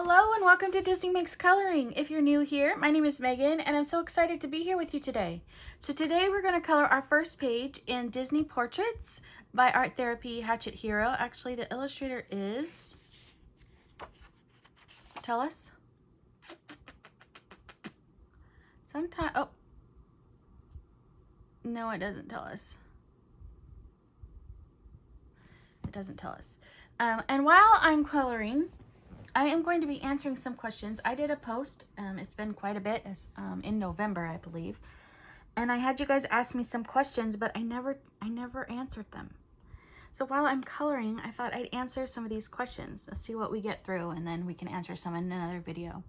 Hello and welcome to Disney Makes Coloring. If you're new here, my name is Megan and I'm so excited to be here with you today. So today we're going to color our first page in Disney Portraits by Art Therapy Hatchet Hero. Actually, the illustrator is... Does it tell us? Sometimes... Oh. No, it doesn't tell us. It doesn't tell us. And while I'm coloring, I am going to be answering some questions. I did a post, it's been quite a bit, in November, I believe. And I had you guys ask me some questions, but I never answered them. So while I'm coloring, I thought I'd answer some of these questions. Let's see what we get through, and then we can answer some in another video.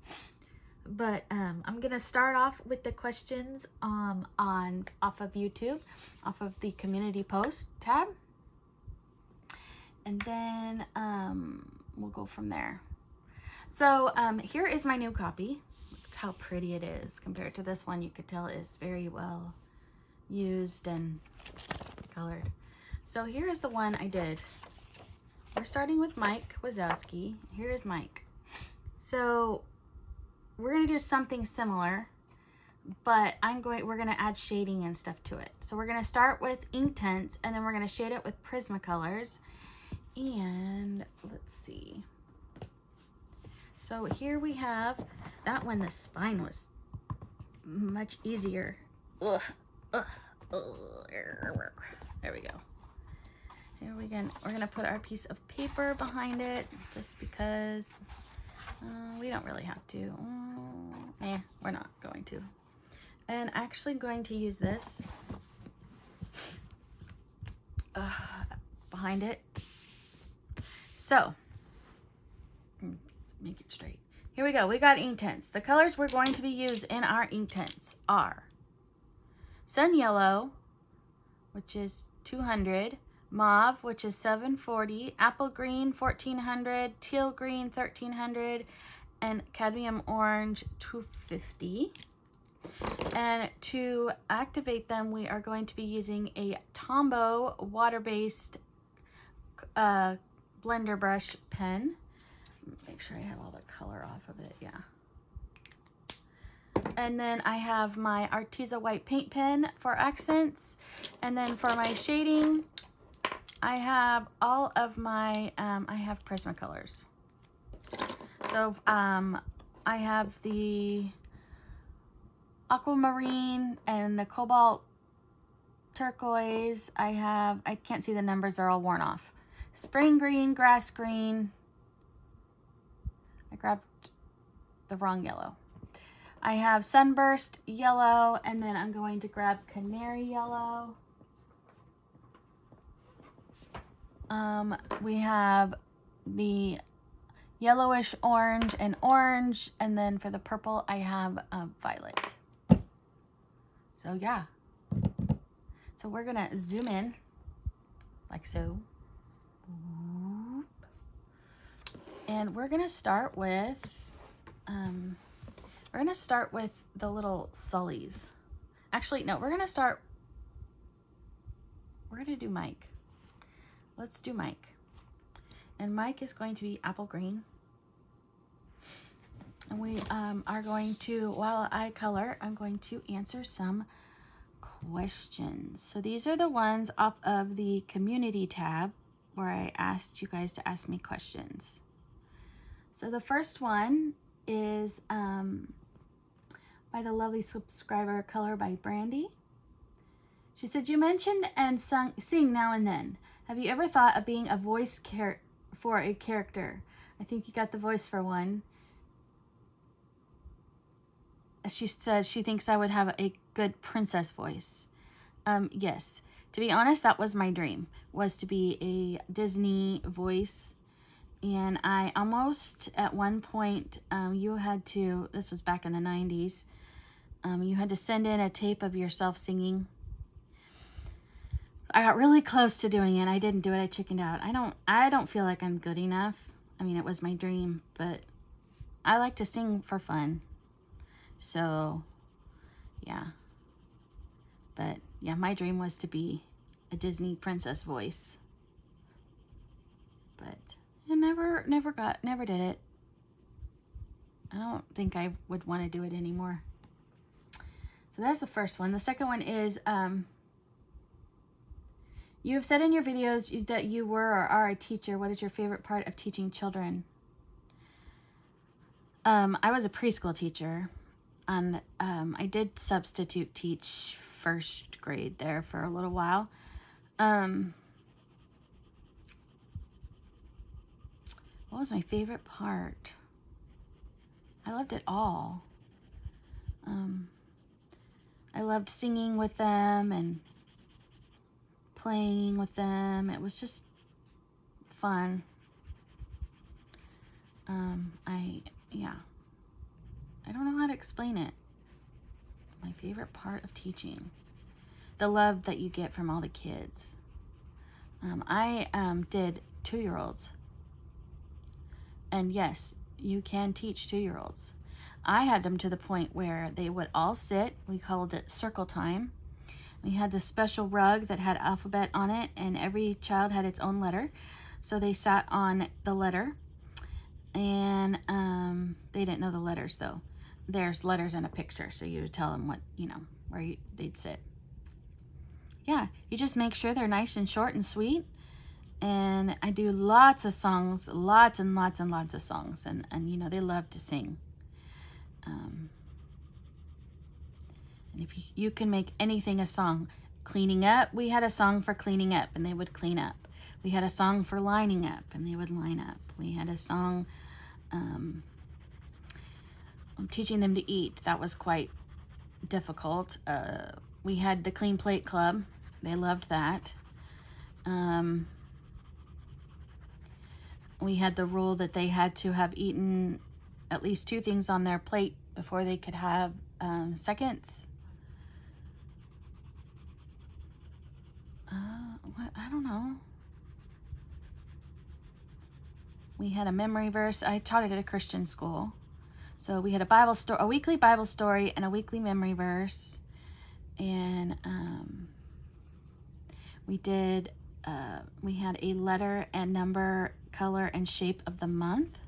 But I'm gonna start off with the questions off of YouTube, off of the community post tab. And then we'll go from there. So here is my new copy. Look how pretty it is compared to this one. You could tell it's very well used and colored. So here is the one I did. We're starting with Mike Wisowski. Here is Mike. So we're gonna do something similar, but we're gonna add shading and stuff to it. So we're gonna start with Inktense, and then we're gonna shade it with Prismacolors. And let's see. So here we have that one. The spine was much easier. Ugh. There we go. Here we're gonna put our piece of paper behind it, just because we don't really have to. We're not going to. And actually going to use this behind it. So, make it straight. Here we go. We got Inktense. The colors we're going to be used in our Inktense are Sun Yellow, which is 200, Mauve, which is 740, Apple Green, 1400, Teal Green, 1300, and Cadmium Orange, 250. And to activate them, we are going to be using a Tombow water-based blender brush pen. Make sure I have all the color off of it. Yeah. And then I have my Arteza white paint pen for accents. And then for my shading, I have all of my, I have Prismacolors. So I have the Aquamarine and the Cobalt, Turquoise. I can't see the numbers, they're all worn off. Spring Green, Grass Green. I grabbed the wrong yellow. I have Sunburst Yellow, and then I'm going to grab Canary Yellow. We have the Yellowish Orange, and then for the purple, I have Violet. So yeah. So we're gonna zoom in, like so. And we're gonna start with the little sullies. Actually, no, we're gonna do Mike. Let's do Mike. And Mike is going to be apple green. And we are going to, while I color, I'm going to answer some questions. So these are the ones off of the community tab where I asked you guys to ask me questions. So the first one is by the lovely subscriber Color by Brandy. She said, you mentioned and sing now and then. Have you ever thought of being a voice for a character? I think you got the voice for one. She says she thinks I would have a good princess voice. Yes. To be honest, that was my dream, was to be a Disney voice. And I almost, at one point, this was back in the 90s, you had to send in a tape of yourself singing. I got really close to doing it. I didn't do it. I chickened out. I don't feel like I'm good enough. I mean, it was my dream, but I like to sing for fun. So, yeah. But, yeah, my dream was to be a Disney princess voice. But I never did it. I don't think I would want to do it anymore. So there's the first one. The second one is, you have said in your videos that you were or are a teacher. What is your favorite part of teaching children? I was a preschool teacher, and I did substitute teach first grade there for a little while. What was my favorite part? I loved it all. I loved singing with them and playing with them. It was just fun. I don't know how to explain it. My favorite part of teaching. The love that you get from all the kids. I did 2-year-olds. And yes, you can teach 2-year-olds. I had them to the point where they would all sit. We called it circle time. We had this special rug that had alphabet on it, and every child had its own letter. So they sat on the letter, and they didn't know the letters though. There's letters in a picture, so you would tell them what, where they'd sit. Yeah, you just make sure they're nice and short and sweet. And I do lots of songs, lots and lots and lots of songs, and they love to sing. And if you can make anything a song. Cleaning up, we had a song for cleaning up, and they would clean up. We had a song for lining up, and they would line up. We had a song teaching them to eat. That was quite difficult. We had the Clean Plate Club. They loved that. We had the rule that they had to have eaten at least 2 things on their plate before they could have seconds. I don't know. We had a memory verse. I taught it at a Christian school. So we had a weekly Bible story and a weekly memory verse. And we had a letter and number, color, and shape of the month.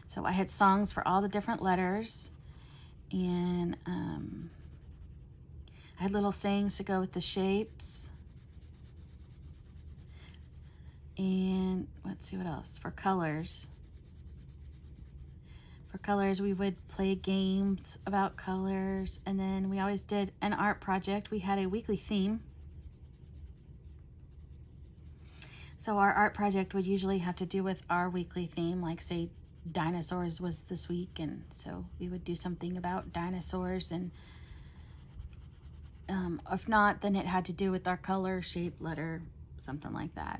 So I had songs for all the different letters. And I had little sayings to go with the shapes. And let's see what else. For colors, we would play games about colors. And then we always did an art project. We had a weekly theme. So our art project would usually have to do with our weekly theme, like say dinosaurs was this week. And so we would do something about dinosaurs. And if not, then it had to do with our color, shape, letter, something like that.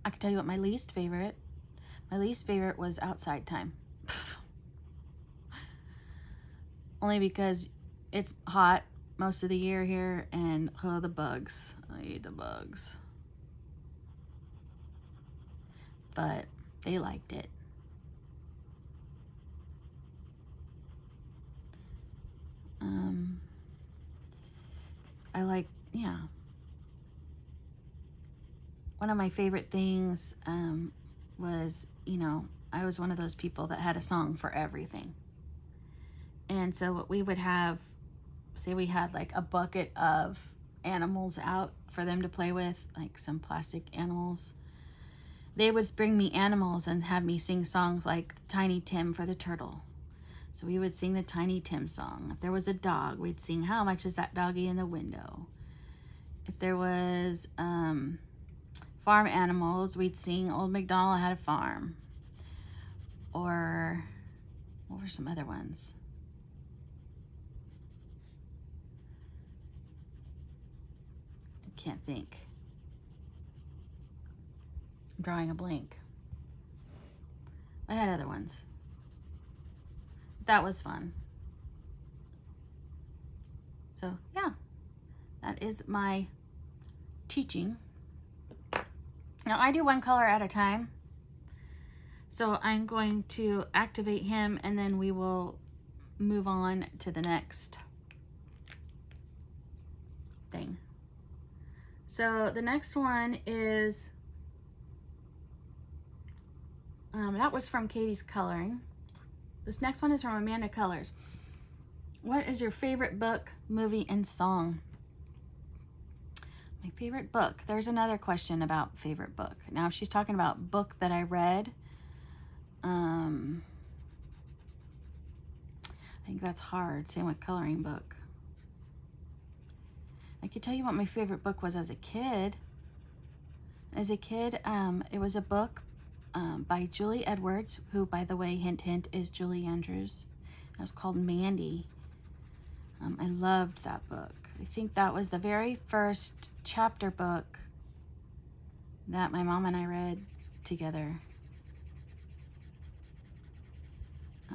I could tell you what my least favorite was outside time. Only because it's hot most of the year here, and the bugs. I hate the bugs. But they liked it. One of my favorite things was, I was one of those people that had a song for everything. And so what we would have, say we had like a bucket of animals out for them to play with, like some plastic animals. They would bring me animals and have me sing songs like Tiny Tim for the turtle. So we would sing the Tiny Tim song. If there was a dog, we'd sing How Much Is That Doggy in the Window? If there was farm animals, we'd sing Old MacDonald Had a Farm. Or what were some other ones? I can't think. I'm drawing a blank. I had other ones. That was fun. So yeah, that is my teaching. Now I do one color at a time. So I'm going to activate him, and then we will move on to the next thing. So the next one is That was from Katie's Coloring. This next one is from Amanda Colors. What is your favorite book, movie, and song? My favorite book. There's another question about favorite book. Now, if she's talking about book that I read, I think that's hard. Same with coloring book. I could tell you what my favorite book was as a kid. As a kid, it was a book by Julie Edwards, who, by the way, hint, hint, is Julie Andrews. It was called Mandy. I loved that book. I think that was the very first chapter book that my mom and I read together.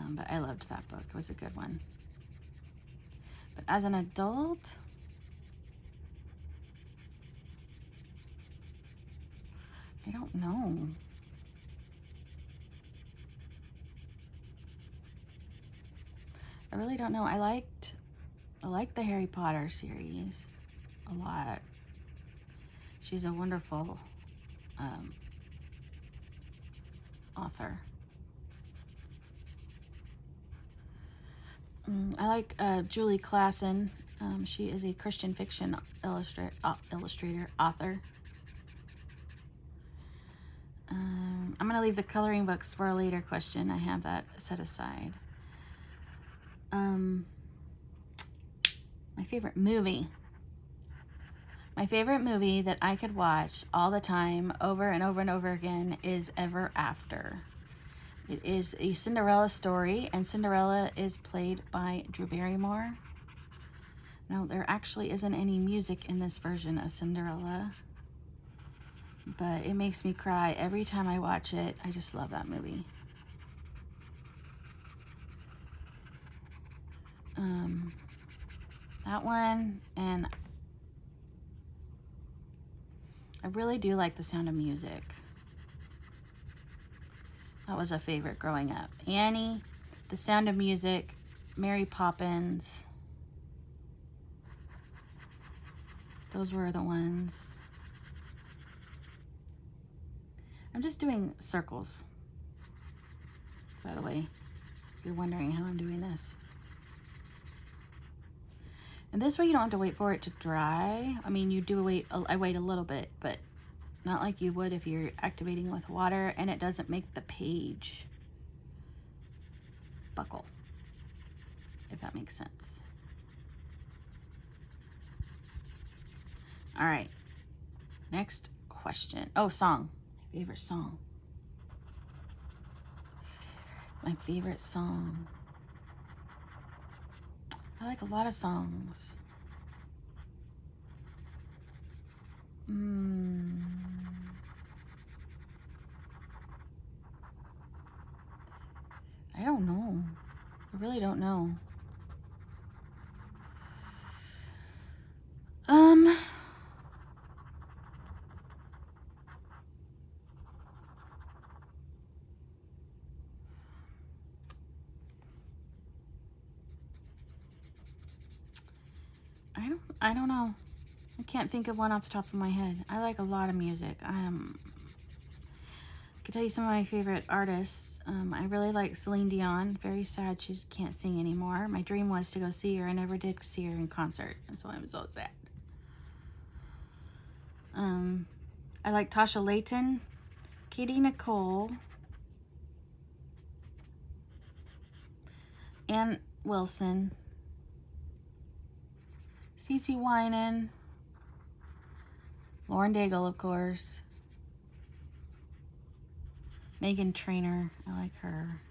But I loved that book. It was a good one. But as an adult, I don't know. I really don't know. I liked the Harry Potter series a lot. She's a wonderful author. I like Julie Klassen. She is a Christian fiction illustrator, author. I'm going to leave the coloring books for a later question. I have that set aside. My favorite movie. My favorite movie that I could watch all the time, over and over and over again, is Ever After. It is a Cinderella story, and Cinderella is played by Drew Barrymore. Now, there actually isn't any music in this version of Cinderella, but it makes me cry every time I watch it. I just love that movie. That one, and I really do like The Sound of Music. That was a favorite growing up. Annie, The Sound of Music, Mary Poppins. Those were the ones. I'm just doing circles, by the way, if you're wondering how I'm doing this. And this way you don't have to wait for it to dry. I mean, you do wait, I wait a little bit, but not like you would if you're activating with water, and it doesn't make the page buckle, if that makes sense. All right, next question. Oh, song. My favorite song. My favorite song. I like a lot of songs. I don't know. I really don't know. I don't know. I can't think of one off the top of my head. I like a lot of music. I could tell you some of my favorite artists. I really like Celine Dion. Very sad she can't sing anymore. My dream was to go see her. I never did see her in concert, and so I'm so sad. I like Tasha Layton, Katie Nicole, Ann Wilson, CeCe Winan, Lauren Daigle, of course, Meghan Trainor, I like her.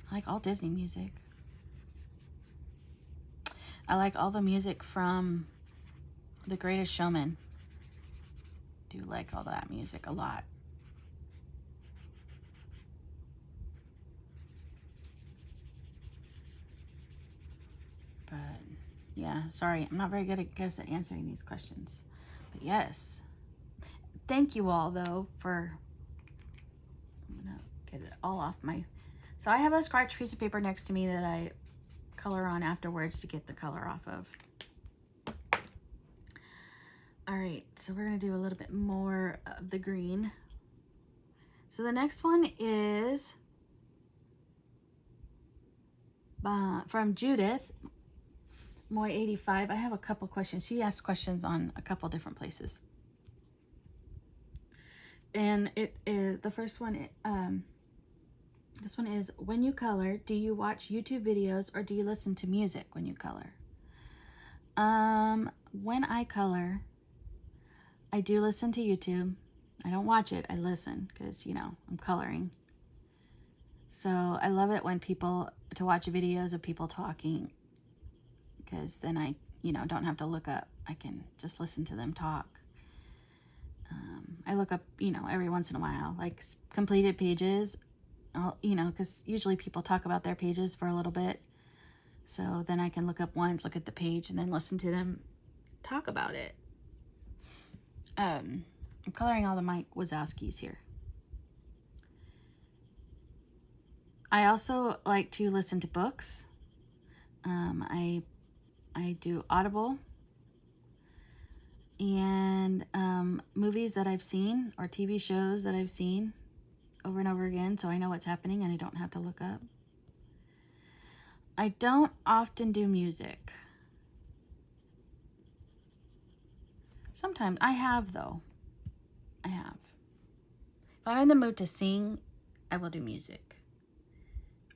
I like all Disney music. I like all the music from The Greatest Showman. Do like all that music a lot. But yeah, sorry, I'm not very good at answering these questions. But yes, thank you all though for, I'm gonna get it all off my, so I have a scratch piece of paper next to me that I color on afterwards to get the color off of. All right, so we're gonna do a little bit more of the green. So the next one is from Judith, Moy85. I have a couple questions. She asked questions on a couple different places. And it is, the first one, this one is, when you color, do you watch YouTube videos or do you listen to music when you color? When I color, I do listen to YouTube. I don't watch it, I listen, because, you know, I'm coloring. So I love it when to watch videos of people talking, because then I, you know, don't have to look up. I can just listen to them talk. I look up, you know, every once in a while, like completed pages, you know, because usually people talk about their pages for a little bit. So then I can look up once, look at the page, and then listen to them talk about it. I'm coloring all the Mike Wisowskis here. I also like to listen to books. I do Audible. And movies that I've seen or TV shows that I've seen over and over again, so I know what's happening and I don't have to look up. I don't often do music. Sometimes I have, though. I have. If I'm in the mood to sing, I will do music.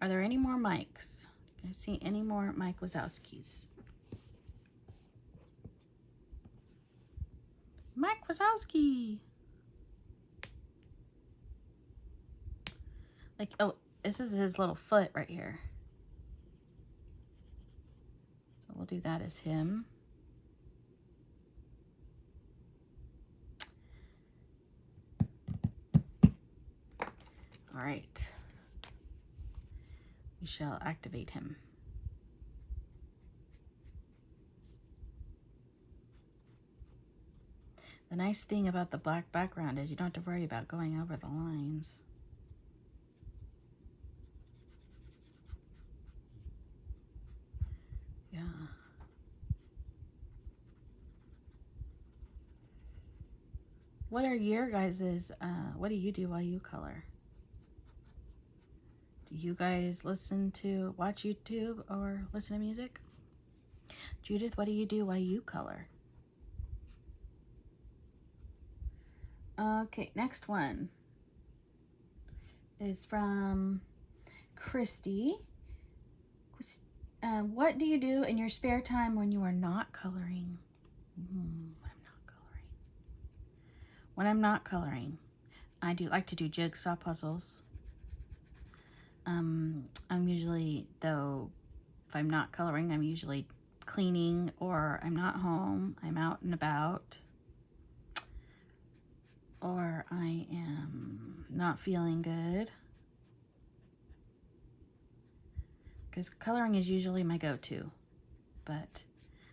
Are there any more Mikes? Can I see any more Mike Wisowskis? Mike Wisowski. Like, oh, this is his little foot right here. So we'll do that as him. All right. We shall activate him. The nice thing about the black background is you don't have to worry about going over the lines. Yeah. What are your guys's, what do you do while you color? Do you guys watch YouTube or listen to music? Judith, what do you do while you color? Okay, next one is from Christy. What do you do in your spare time when you are not coloring? When I'm not coloring, I do like to do jigsaw puzzles. I'm usually, though, if I'm not coloring, I'm usually cleaning, or I'm not home, I'm out and about, or I am not feeling good. Because coloring is usually my go-to. But,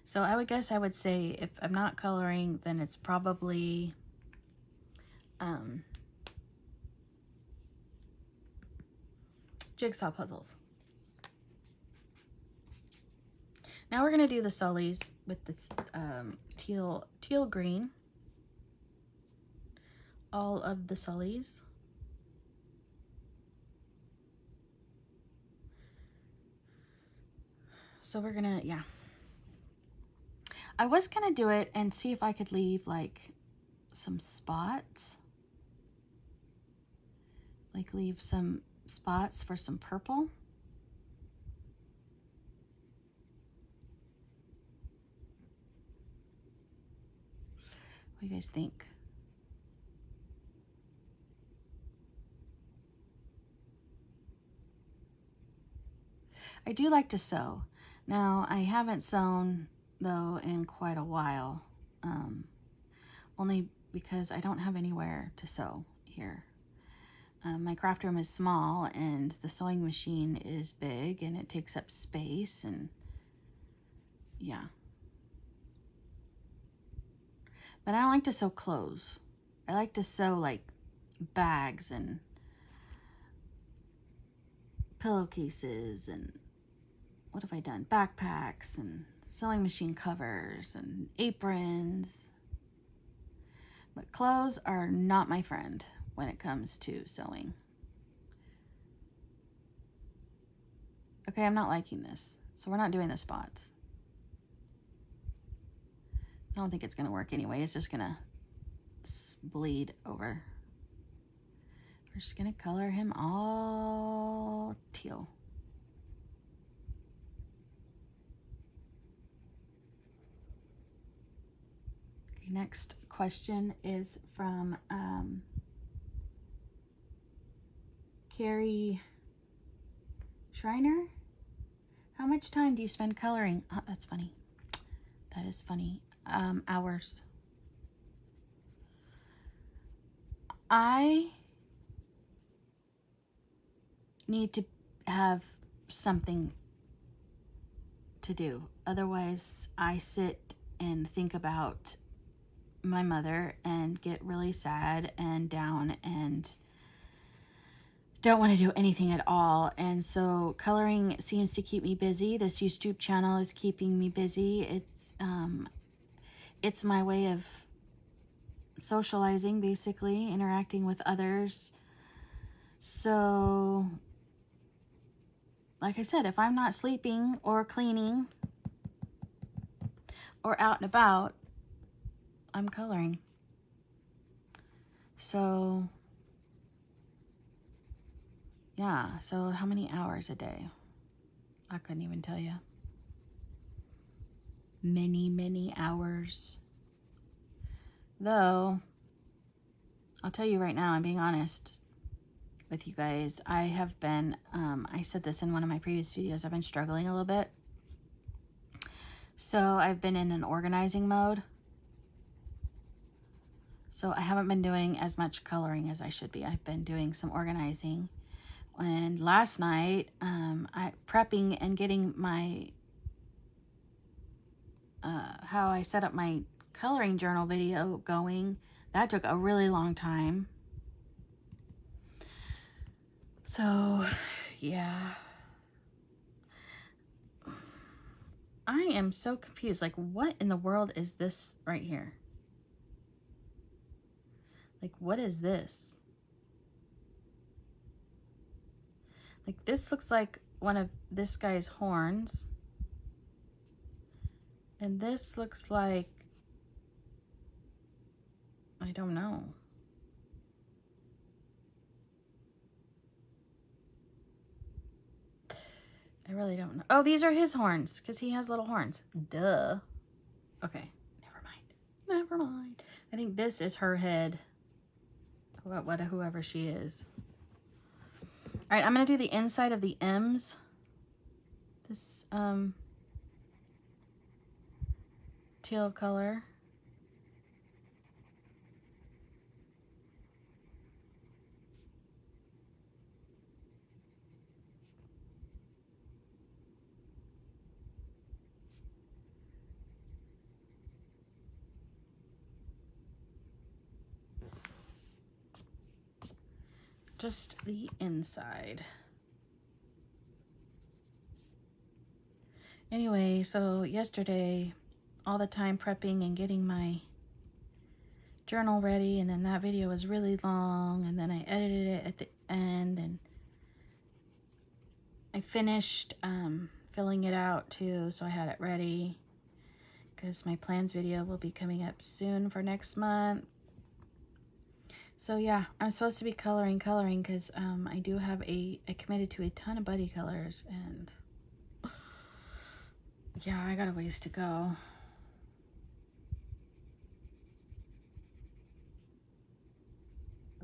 so I would guess I would say if I'm not coloring, then it's probably jigsaw puzzles. Now we're going to do the sullies with this teal green. All of the sullies. So we're gonna, yeah. I was gonna do it and see if I could leave like some spots. Like leave some spots for some purple. What do you guys think? I do like to sew. Now, I haven't sewn, though, in quite a while, only because I don't have anywhere to sew here. My craft room is small, and the sewing machine is big, and it takes up space, and yeah. But I don't like to sew clothes. I like to sew, like, bags and pillowcases and what have I done? Backpacks and sewing machine covers and aprons. But clothes are not my friend when it comes to sewing. Okay, I'm not liking this. So we're not doing the spots. I don't think it's gonna work anyway. It's just gonna bleed over. We're just gonna color him all teal. Okay, next question is from Carrie Schreiner. How much time do you spend coloring? Oh, that's funny. That is funny. Hours. I need to have something to do. Otherwise, I sit and think about my mother and get really sad and down and don't want to do anything at all. And so coloring seems to keep me busy. This YouTube channel is keeping me busy. It's my way of socializing, basically, interacting with others. So, like I said, if I'm not sleeping or cleaning or out and about, I'm coloring. So, yeah, so how many hours a day? I couldn't even tell you. Many, many hours. Though, I'll tell you right now, I'm being honest with you guys. I have been, I said this in one of my previous videos, I've been struggling a little bit. So I've been in an organizing mode. So I haven't been doing as much coloring as I should be. I've been doing some organizing. And last night, prepping and getting my, how I set up my coloring journal video going, that took a really long time. So, yeah. I am so confused. Like, what in the world is this right here? Like, what is this? Like, this looks like one of this guy's horns. And this looks like, I don't know. I really don't know. Oh, these are his horns, because he has little horns. Duh. Okay, never mind. Never mind. I think this is her head. Whoever she is. All right, I'm going to do the inside of the M's. This teal color. Just the inside. Anyway, so yesterday, all the time prepping and getting my journal ready, and then that video was really long, and then I edited it at the end, and I finished filling it out too, so I had it ready, because my plans video will be coming up soon for next month. So yeah, I'm supposed to be coloring because I do have I committed to a ton of buddy colors, and yeah, I got a ways to go.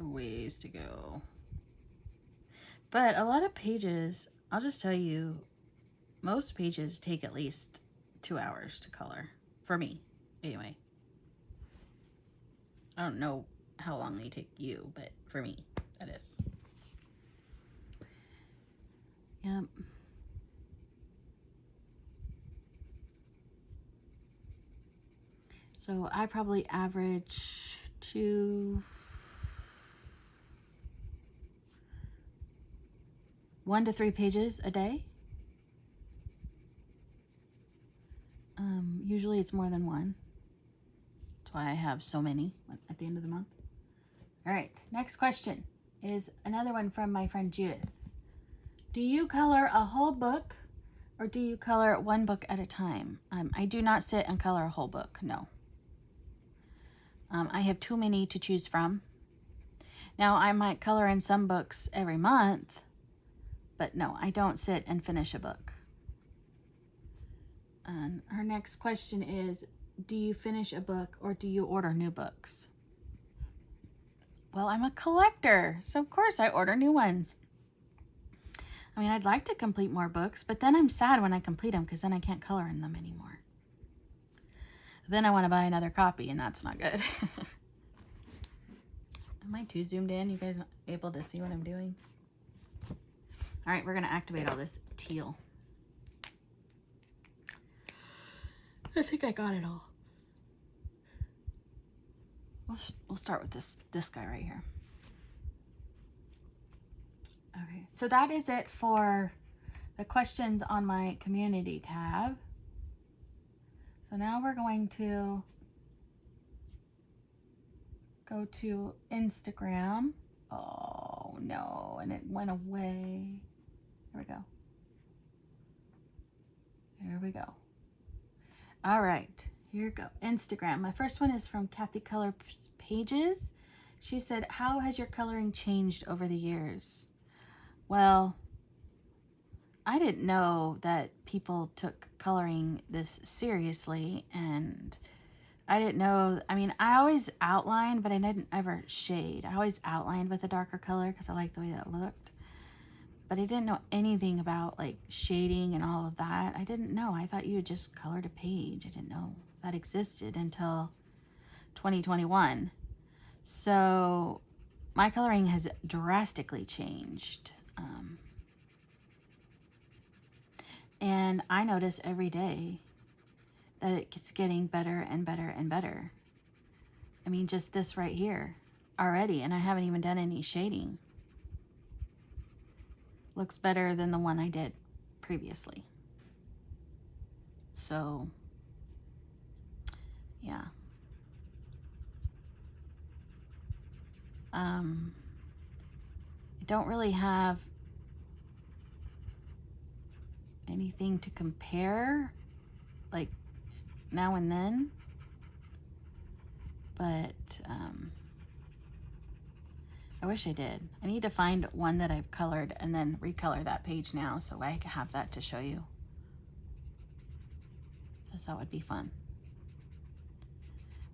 A ways to go. But a lot of pages, I'll just tell you, most pages take at least 2 hours to color. For me, anyway. I don't know how long they take you, but for me, that is. Yep. So I probably average 1 to 3 pages a day. Usually it's more than one. That's why I have so many at the end of the month. All right, next question is another one from my friend Judith. Do you color a whole book or do you color one book at a time? I do not sit and color a whole book, no. I have too many to choose from. Now, I might color in some books every month, but no, I don't sit and finish a book. And her next question is, do you finish a book or do you order new books? Well, I'm a collector, so of course I order new ones. I mean, I'd like to complete more books, but then I'm sad when I complete them because then I can't color in them anymore. Then I want to buy another copy, and that's not good. Am I too zoomed in? You guys able to see what I'm doing? All right, we're going to activate all this teal. I think I got it all. We'll start with this guy right here. Okay, so that is it for the questions on my community tab. So now we're going to go to Instagram. Oh no, and it went away. There we go. There we go. All right, here we go. Instagram. My first one is from Kathy Color Pages. She said, how has your coloring changed over the years? Well, I didn't know that people took coloring this seriously, and I didn't know, I mean, I always outlined, but I didn't ever shade. I always outlined with a darker color because I liked the way that looked. But I didn't know anything about like shading and all of that. I didn't know. I thought you had just colored a page. I didn't know that existed until 2021. So my coloring has drastically changed. And I notice every day that it's getting better and better and better. I mean, just this right here already, and I haven't even done any shading. Looks better than the one I did previously. So, yeah. I don't really have anything to compare, like now and then, but I wish I did. I need to find one that I've colored and then recolor that page now so I can have that to show you. So that would be fun.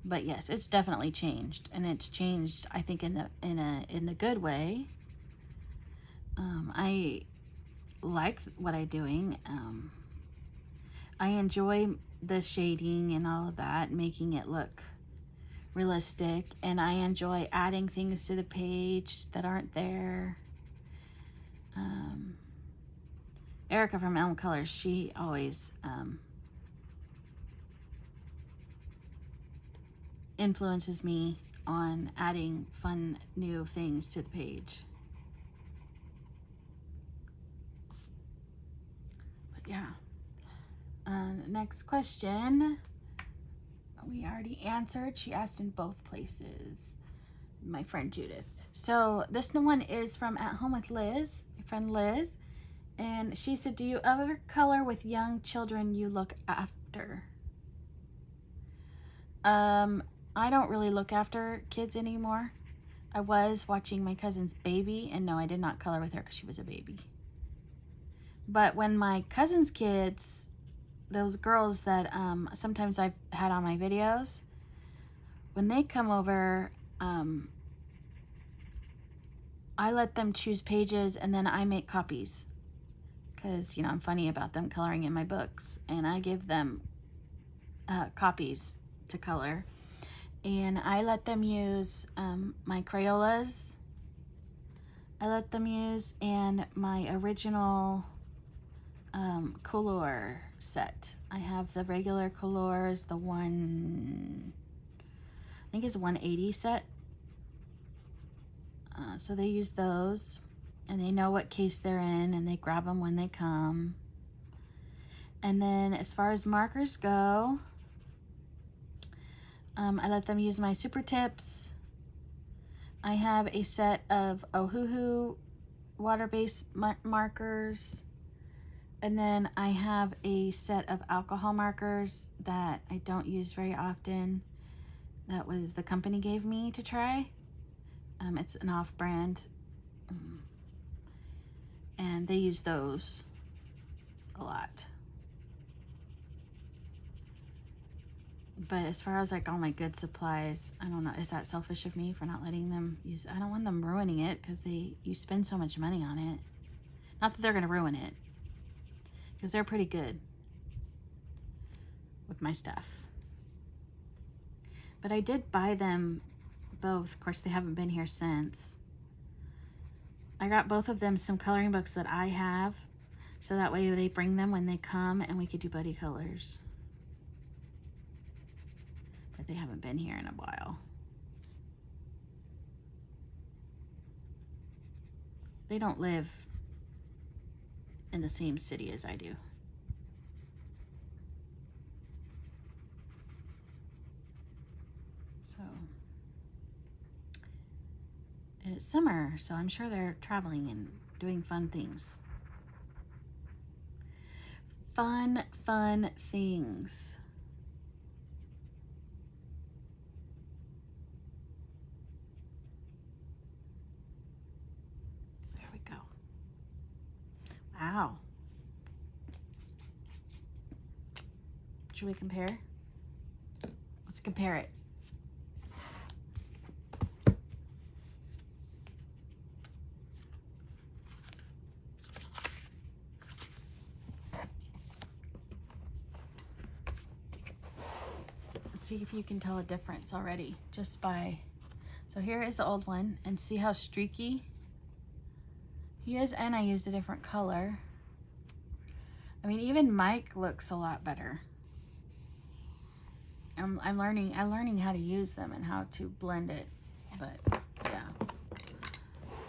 But yes, it's definitely changed, and it's changed, I think, in the good way. I like what I'm doing. I enjoy the shading and all of that, making it look realistic, and I enjoy adding things to the page that aren't there. Erica from Elm Colors, she always influences me on adding fun new things to the page. But yeah. Next question, we already answered. She asked in both places, my friend Judith. So this one is from At Home with Liz, my friend Liz. And she said, do you ever color with young children you look after? I don't really look after kids anymore. I was watching my cousin's baby, and no, I did not color with her because she was a baby. But when my cousin's kids, those girls that sometimes I've had on my videos, when they come over, I let them choose pages and then I make copies. Because, you know, I'm funny about them coloring in my books. And I give them copies to color. And I let them use my Crayolas. I let them use and my original color set. I have the regular colors, the one, I think it's 180 set. So they use those, and they know what case they're in, and they grab them when they come. And then as far as markers go, I let them use my super tips. I have a set of Ohuhu water-based markers. And then I have a set of alcohol markers that I don't use very often. That was the company gave me to try. It's an off-brand. And they use those a lot. But as far as like all my good supplies, I don't know, is that selfish of me for not letting them use? I don't want them ruining it because you spend so much money on it. Not that they're gonna ruin it, because they're pretty good with my stuff. But I did buy them both. Of course, they haven't been here since. I got both of them some coloring books that I have, so that way they bring them when they come and we could do buddy colors. But they haven't been here in a while. They don't live in the same city as I do. So, and it's summer, so I'm sure they're traveling and doing fun things. Fun things. There we go. Wow. Should we compare? Let's compare it. Let's see if you can tell a difference already just by, so here is the old one, and see how streaky he is, and I used a different color. I mean, even Mike looks a lot better. I'm learning how to use them and how to blend it, but yeah.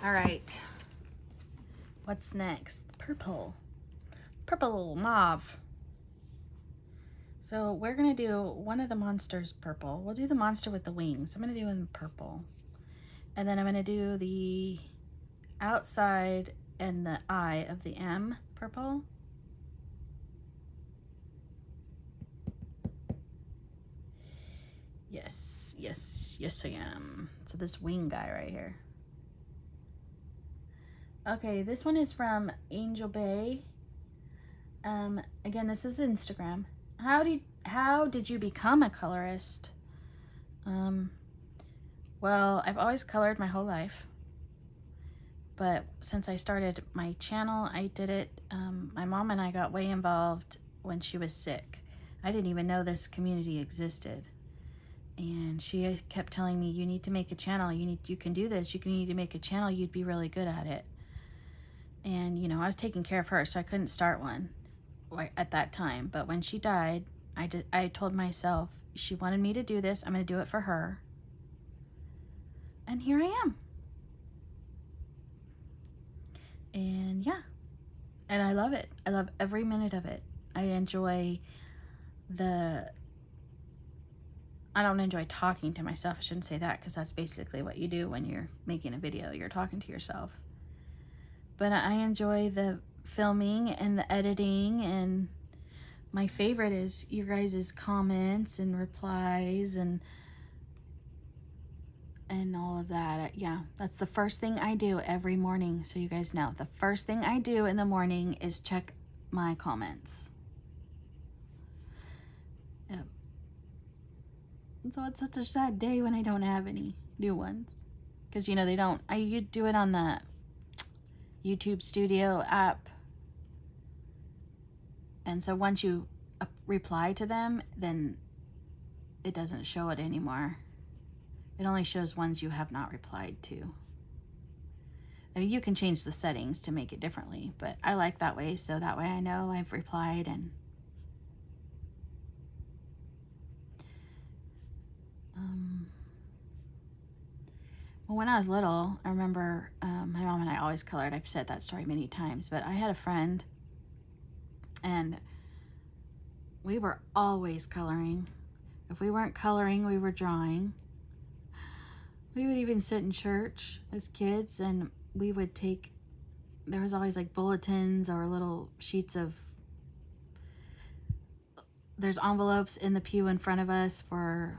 All right, what's next? Purple mauve. So we're gonna do one of the monsters purple. We'll do the monster with the wings. I'm gonna do them purple, and then I'm gonna do the outside and the eye of the M purple. Yes, I am. So this wing guy right here. Okay, this one is from Angel Bay. Again, this is Instagram. How did you become a colorist? Well, I've always colored my whole life, but since I started my channel, I did it. My mom and I got way involved when she was sick. I didn't even know this community existed. And she kept telling me, you need to make a channel. You can do this. You need to make a channel. You'd be really good at it. And, you know, I was taking care of her, so I couldn't start one at that time. But when she died, I told myself, she wanted me to do this. I'm going to do it for her. And here I am. And yeah. And I love it. I love every minute of it. I enjoy I don't enjoy talking to myself. I shouldn't say that, because that's basically what you do when you're making a video. You're talking to yourself. But I enjoy the filming and the editing, and my favorite is your guys' comments and replies and all of that. Yeah, that's the first thing I do every morning, so you guys know. The first thing I do in the morning is check my comments. Yep. So it's such a sad day when I don't have any new ones, because, you know, you do it on the YouTube Studio app, and so once you reply to them, then it doesn't show it anymore. It only shows ones you have not replied to. I mean, you can change the settings to make it differently, but I like that way, so that way I know I've replied. And well, when I was little, I remember my mom and I always colored. I've said that story many times, but I had a friend, and we were always coloring. If we weren't coloring, we were drawing. We would even sit in church as kids, and we would take, there was always like bulletins or little sheets of, there's envelopes in the pew in front of us for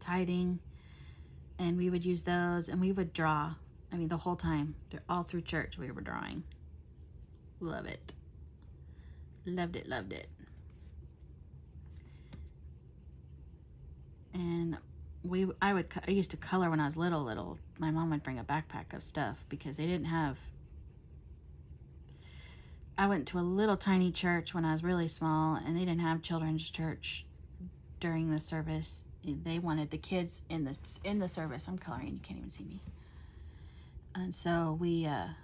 tithing, and we would use those, and we would draw. I mean, the whole time, all through church, we were drawing. Love it. Loved it, loved it. And I used to color when I was little. My mom would bring a backpack of stuff because they didn't have, I went to a little tiny church when I was really small, and they didn't have children's church during the service. They wanted the kids in the service. I'm coloring, you can't even see me. And so we had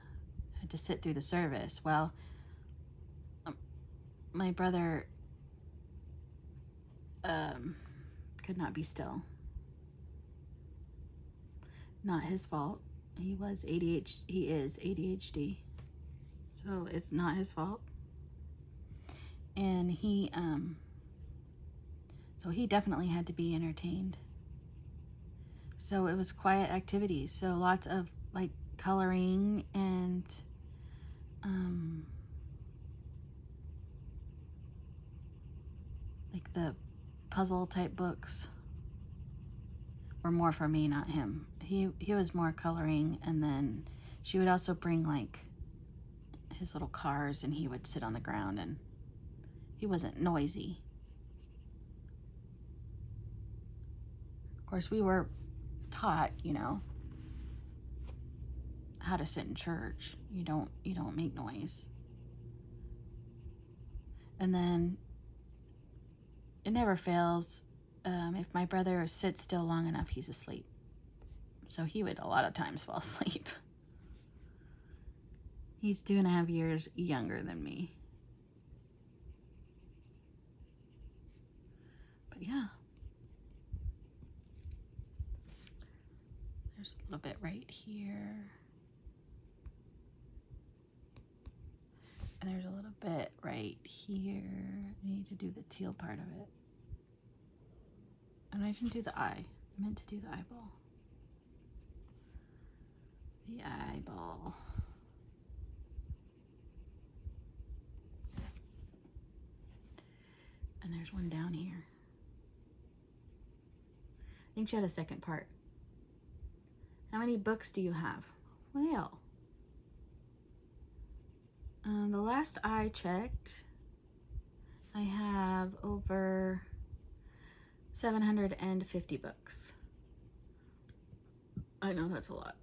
to sit through the service. Well, my brother could not be still. Not his fault. He is ADHD. So it's not his fault. And he definitely had to be entertained. So it was quiet activities. So lots of like coloring and like the puzzle type books were more for me, not him. He was more coloring, and then she would also bring like his little cars, and he would sit on the ground, and he wasn't noisy. Of course, we were taught, you know, how to sit in church. You don't make noise. And then it never fails. If my brother sits still long enough, he's asleep. So he would a lot of times fall asleep. He's 2.5 years younger than me. But yeah. There's a little bit right here. And there's a little bit right here. I need to do the teal part of it. And I didn't do the eye. I meant to do the eyeball. The eyeball. And there's one down here. I think she had a second part. How many books do you have? Well, the last I checked, I have over 750 books. I know that's a lot.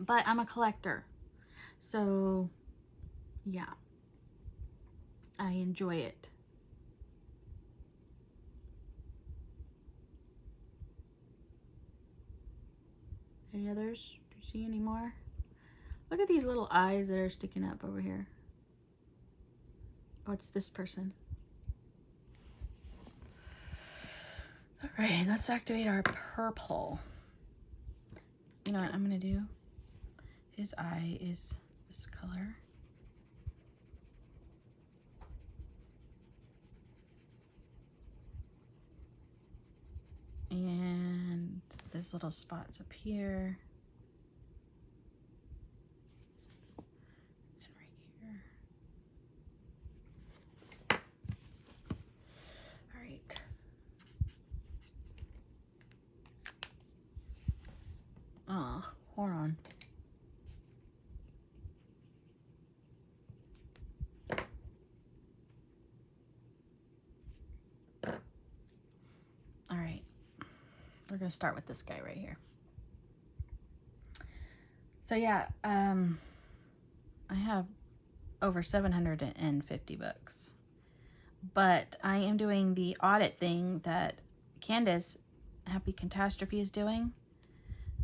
But I'm a collector. So, yeah. I enjoy it. Any others? Do you see any more? Look at these little eyes that are sticking up over here. Oh, it's this person. All right, let's activate our purple. You know what I'm gonna do? His eye is this color. And there's little spots up here. And right here. All right. Oh, hold on. All right. We're going to start with this guy right here. So yeah, I have over 750 books, but I am doing the audit thing that Candace, Happy Catastrophe, is doing.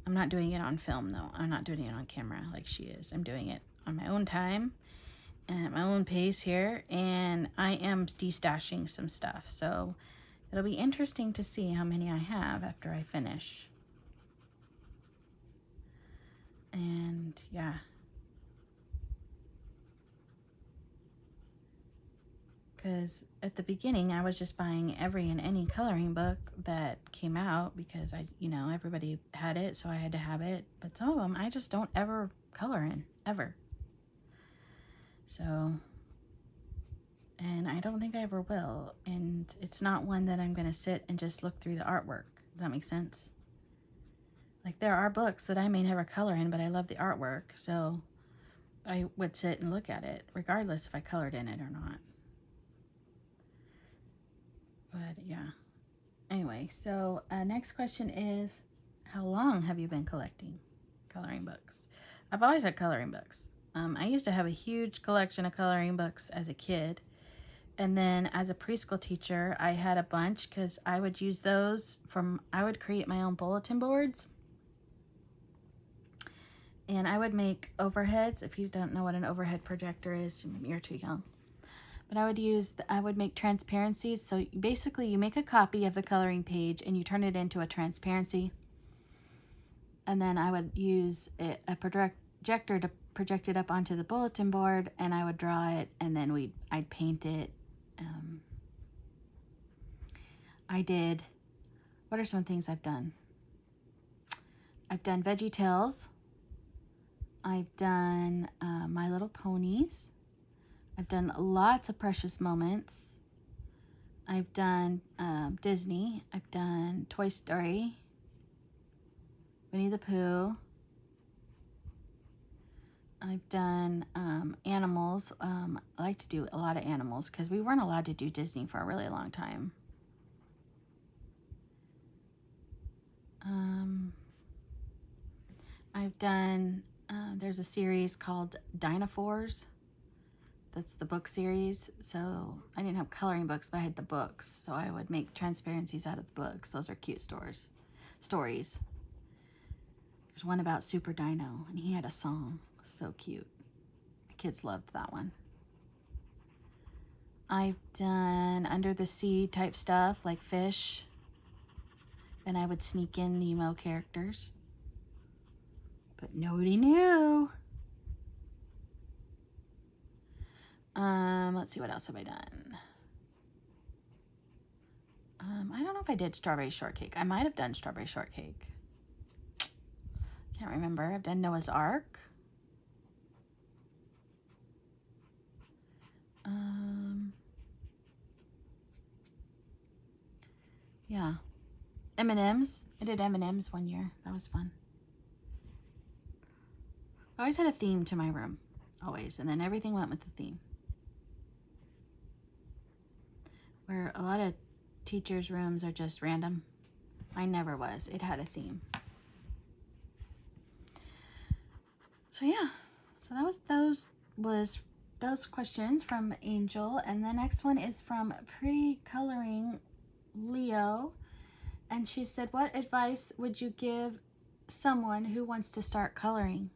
I'm not doing it on film though. I'm not doing it on camera like she is. I'm doing it on my own time and at my own pace here, and I am destashing some stuff. So it'll be interesting to see how many I have after I finish. And yeah. because at the beginning I was just buying every and any coloring book that came out because everybody had it, so I had to have it. But some of them I just don't ever color in, ever. So, and I don't think I ever will. And it's not one that I'm going to sit and just look through the artwork. Does that make sense? Like, there are books that I may never color in, but I love the artwork, so I would sit and look at it, regardless if I colored in it or not. But yeah. Anyway, so next question is, how long have you been collecting coloring books? I've always had coloring books. I used to have a huge collection of coloring books as a kid. And then as a preschool teacher, I had a bunch because I would use those I would create my own bulletin boards. And I would make overheads. If you don't know what an overhead projector is, you're too young. But I would make transparencies. So basically you make a copy of the coloring page and you turn it into a transparency. And then I would use a projector to project it up onto the bulletin board, and I would draw it, and then I'd paint it. What are some things I've done? I've done Veggie Tales. I've done My Little Ponies. I've done lots of Precious Moments. I've done Disney. I've done Toy Story. Winnie the Pooh. I've done animals. I like to do a lot of animals because we weren't allowed to do Disney for a really long time. I've done, there's a series called Dinosaurs. That's the book series. So I didn't have coloring books, but I had the books. So I would make transparencies out of the books. Those are cute stories. There's one about Super Dino, and he had a song. So cute. The kids loved that one. I've done under the sea type stuff like fish. And I would sneak in Nemo characters. But nobody knew. Let's see, what else have I done? I don't know if I did Strawberry Shortcake. I might have done Strawberry Shortcake. Can't remember. I've done Noah's Ark. Yeah. M&M's. I did M&M's one year. That was fun. I always had a theme to my room. Always. And then everything went with the theme. Where a lot of teachers' rooms are just random. Mine never was. It had a theme. So yeah. So that was those questions from Angel. And the next one is from Pretty Coloring Leo. And she said, what advice would you give someone who wants to start coloring?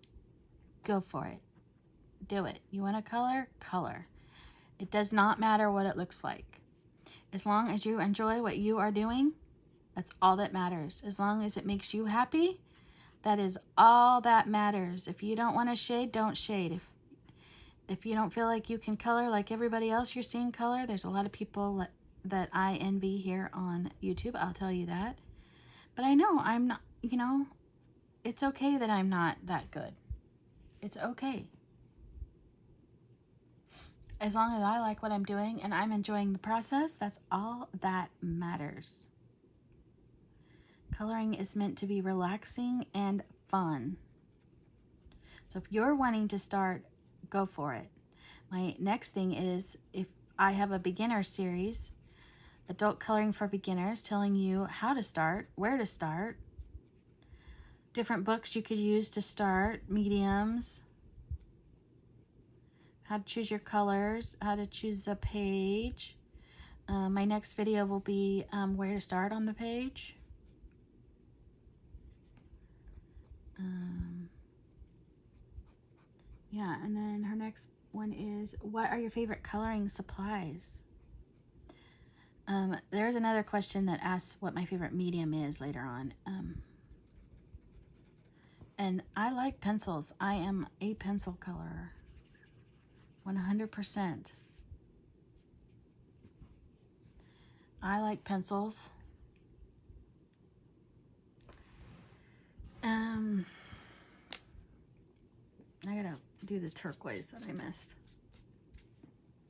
Go for it. Do it. You want to color? Color. It does not matter what it looks like. As long as you enjoy what you are doing, that's all that matters. As long as it makes you happy, that is all that matters. If you don't want to shade, don't shade. If you don't feel like you can color like everybody else you're seeing color, there's a lot of people that I envy here on YouTube. I'll tell you that. But I know I'm not, it's okay that I'm not that good. It's okay. As long as I like what I'm doing and I'm enjoying the process, that's all that matters. Coloring is meant to be relaxing and fun. So if you're wanting to start, go for it. My next thing is, if I have a beginner series, Adult Coloring for Beginners, telling you how to start, where to start, different books you could use to start, mediums, how to choose your colors, how to choose a page. My next video will be where to start on the page. Yeah, and then her next one is, what are your favorite coloring supplies? There's another question that asks what my favorite medium is later on. And I like pencils. I am a pencil colorer. 100%. I like pencils. I gotta do the turquoise that I missed.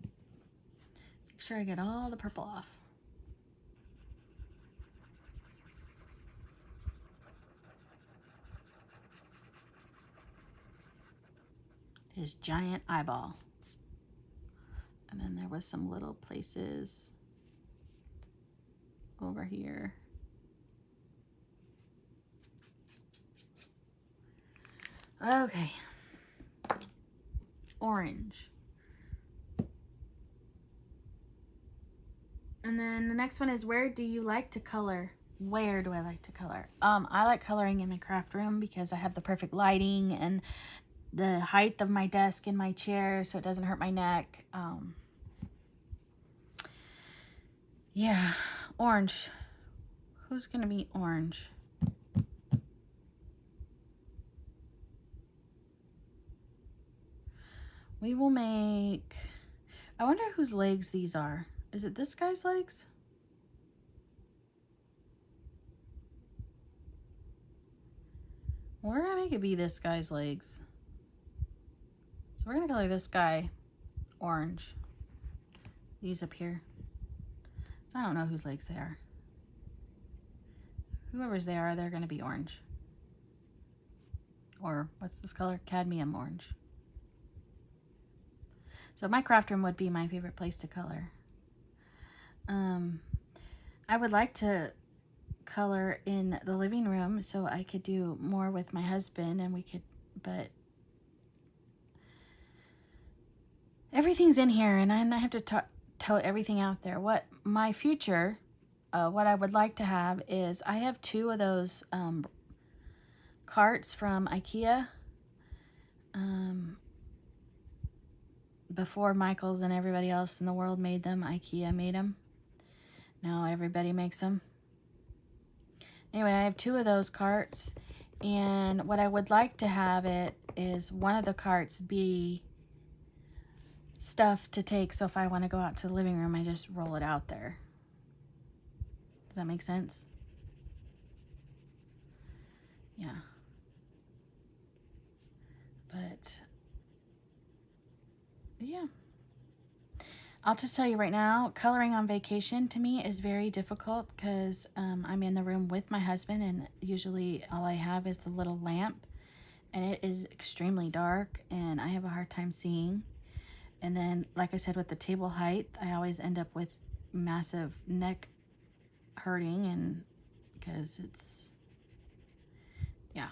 Make sure I get all the purple off. His giant eyeball. And then there was some little places over here. Okay. Orange. And then the next one is, where do you like to color? Where do I like to color? I like coloring in my craft room because I have the perfect lighting and the height of my desk and my chair so it doesn't hurt my neck. Yeah, orange. Who's gonna be orange? We will make, I wonder whose legs these are. Is it this guy's legs? Well, we're gonna make it be this guy's legs. So we're gonna color this guy orange. These up here. So I don't know whose legs they are. Whoever's they are, they're gonna be orange. Or what's this color? Cadmium orange. So my craft room would be my favorite place to color. I would like to color in the living room so I could do more with my husband and we could, but everything's in here and I have to tote everything out there. What my future, what I would like to have is, I have 2 of those carts from IKEA. Before Michaels and everybody else in the world made them, IKEA made them. Now everybody makes them. Anyway, I have 2 of those carts, and what I would like to have it is one of the carts be stuff to take, so if I want to go out to the living room, I just roll it out there. Does that make sense? Yeah. But yeah, I'll just tell you right now, coloring on vacation to me is very difficult because I'm in the room with my husband and usually all I have is the little lamp and it is extremely dark and I have a hard time seeing. And then, like I said, with the table height, I always end up with massive neck hurting and because it's, yeah.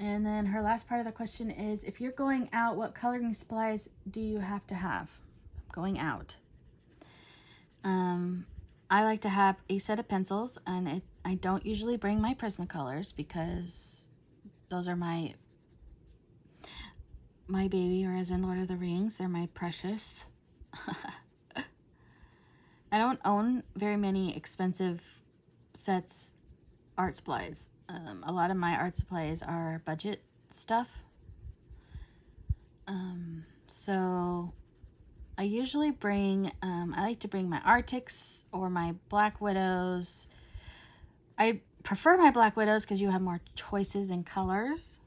And then her last part of the question is, if you're going out, what coloring supplies do you have to have going out? I like to have a set of pencils, and I don't usually bring my Prismacolors because those are my baby, or as in Lord of the Rings, they're my precious. I don't own very many expensive sets art supplies. A lot of my art supplies are budget stuff. So I usually bring, I like to bring my Arctics or my Black Widows. I prefer my Black Widows because you have more choices in colors.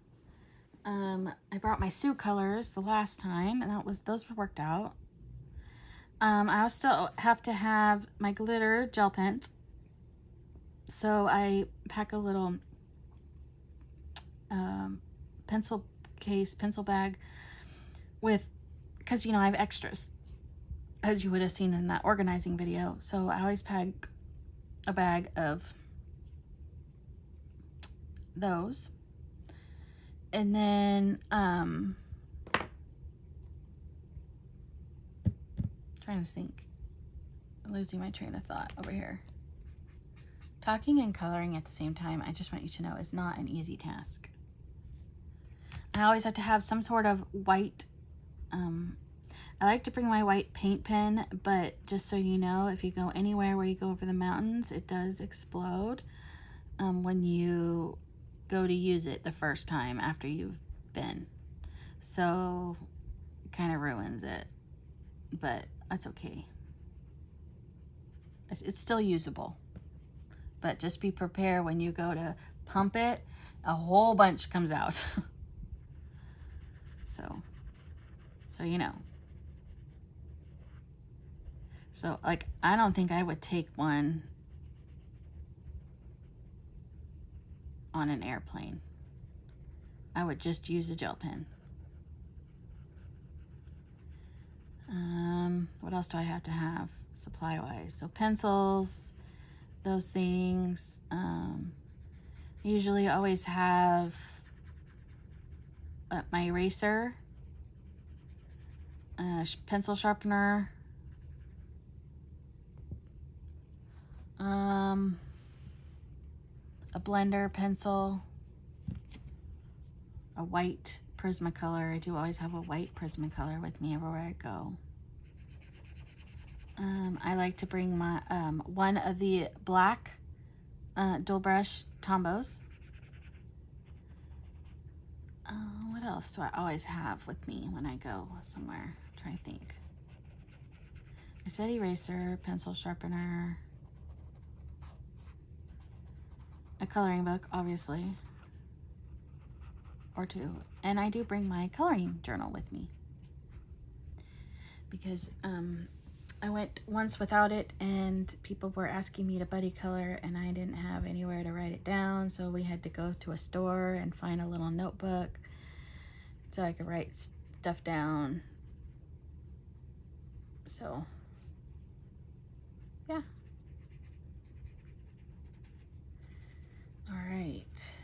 I brought my Sioux colors the last time and those worked out. I also have to have my glitter gel pens. So I pack a little pencil bag with, because I have extras, as you would have seen in that organizing video. So I always pack a bag of those. And then trying to think, I'm losing my train of thought over here. Talking and coloring at the same time, I just want you to know, is not an easy task. I always have to have some sort of white, I like to bring my white paint pen, but just so you know, if you go anywhere where you go over the mountains, it does explode when you go to use it the first time after you've been. So it kind of ruins it, but that's okay. It's still usable, but just be prepared when you go to pump it, a whole bunch comes out. So you know. So like, I don't think I would take one on an airplane. I would just use a gel pen. What else do I have to have supply wise? So pencils, those things. Usually always have my eraser, pencil sharpener, a blender pencil, a white Prismacolor. I do always have a white Prismacolor with me everywhere I go. I like to bring my one of the black dual brush Tombos. What else do I always have with me when I go somewhere? I'm trying to think. I said eraser, pencil sharpener, a coloring book, obviously, or two. And I do bring my coloring journal with me because I went once without it and people were asking me to buddy color and I didn't have anywhere to write it down, so we had to go to a store and find a little notebook so I could write stuff down. So yeah. All right.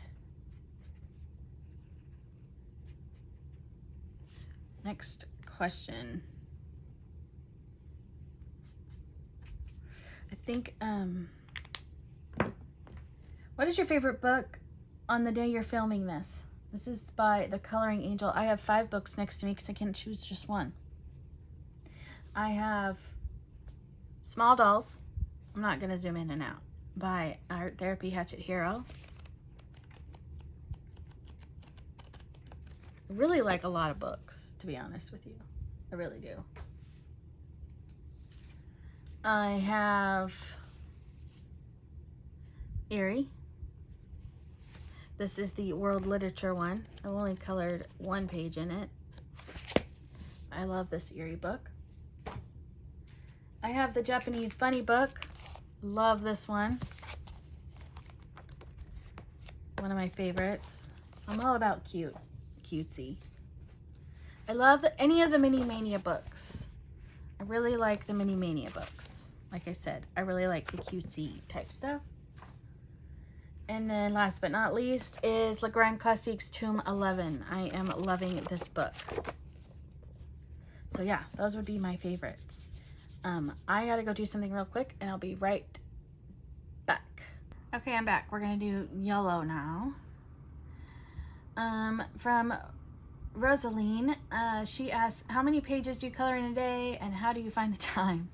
Next question. I think, what is your favorite book on the day you're filming this? This is by The Coloring Angel. I have 5 books next to me because I can't choose just one. I have Small Dolls. I'm not going to zoom in and out. By Art Therapy Hatchet Hero. I really like a lot of books, to be honest with you. I really do. I have Eerie. This is the world literature one. I've only colored 1 page in it. I love this Eerie book. I have the Japanese bunny book. Love this one. One of my favorites. I'm all about cutesy. I love any of the Mini Mania books. I really like the Mini Mania books. Like I said, I really like the cutesy type stuff. And then last but not least is Le Grand Classiques Tome 11. I am loving this book. So yeah, those would be my favorites. I gotta go do something real quick and I'll be right back. Okay, I'm back. We're gonna do yellow now. From Rosaline, she asks, how many pages do you color in a day and how do you find the time?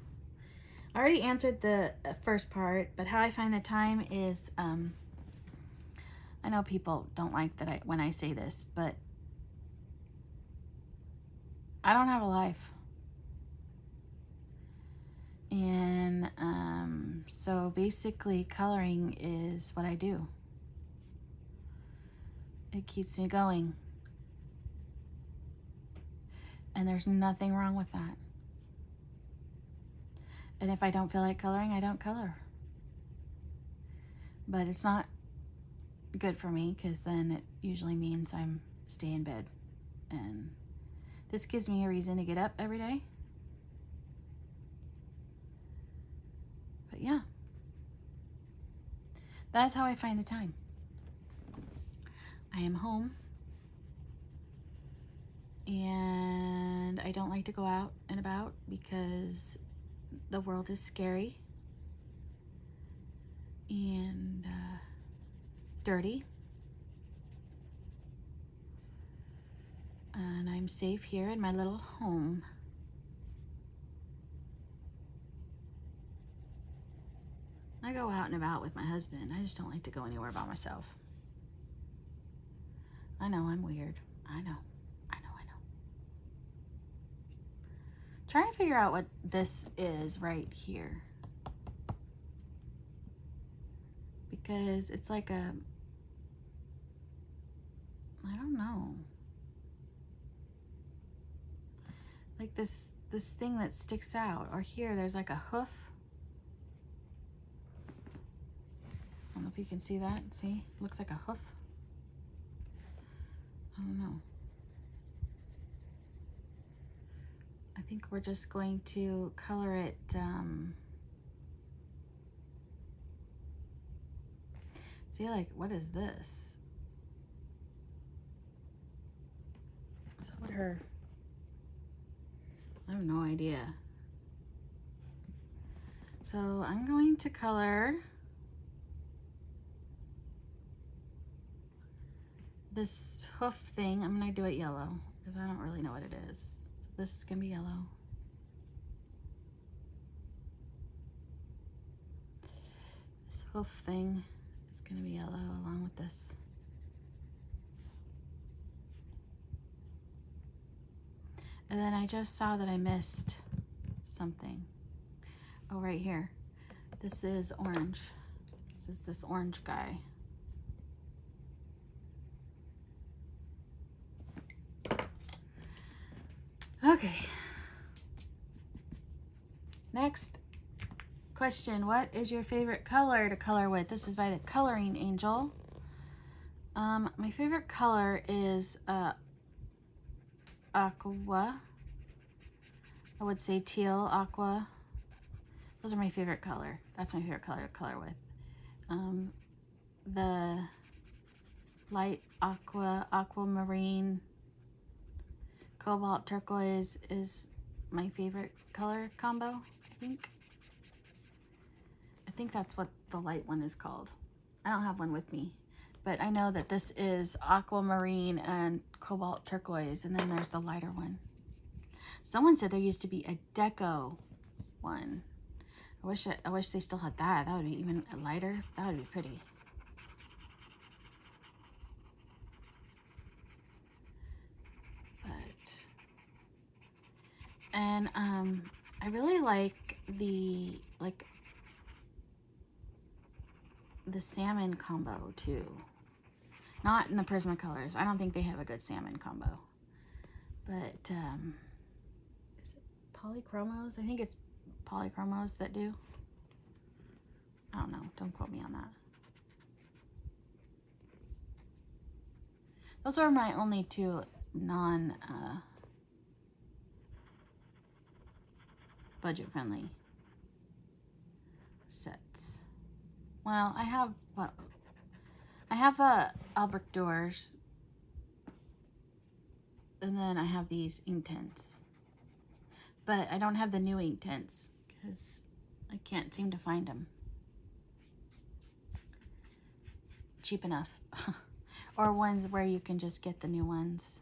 I already answered the first part, but how I find the time is, I know people don't like that when I say this, but I don't have a life. And so basically coloring is what I do. It keeps me going. And there's nothing wrong with that. And if I don't feel like coloring, I don't color. But it's not good for me because then it usually means I'm stay in bed. And this gives me a reason to get up every day. But yeah, that's how I find the time. I am home and I don't like to go out and about because the world is scary and dirty. And I'm safe here in my little home. I go out and about with my husband. I just don't like to go anywhere by myself. I know I'm weird. I know. Trying to figure out what this is right here. Because it's like a, I don't know. Like this thing that sticks out. Or here, there's like a hoof. I don't know if you can see that. See? Looks like a hoof. I don't know. I think we're just going to color it see, like, what is this? Is that what her, I have no idea. So I'm going to color this hoof thing. I'm gonna do it yellow because I don't really know what it is. So this is gonna be yellow. This hoof thing is gonna be yellow along with this. And then I just saw that I missed something. Oh, right here. This is orange. This is this orange guy. Okay. Next question. What is your favorite color to color with? This is by the Coloring Angel. My favorite color is Aqua. I would say teal, aqua. Those are my favorite color. That's my favorite color to color with. The light aqua, aquamarine, cobalt, turquoise is my favorite color combo, I think. I think that's what the light one is called. I don't have one with me, but I know that this is aquamarine and cobalt turquoise, and then there's the lighter one. Someone said there used to be a deco one. I wish they still had that. That would be even lighter. That would be pretty. And I really like the salmon combo too. Not in the Prismacolors. I don't think they have a good salmon combo. But is it Polychromos? I think it's Polychromos that do. I don't know. Don't quote me on that. Those are my only two non budget friendly sets. Well, I have Albrecht Dürer, and then I have these Inktense, but I don't have the new Inktense because I can't seem to find them cheap enough, or ones where you can just get the new ones.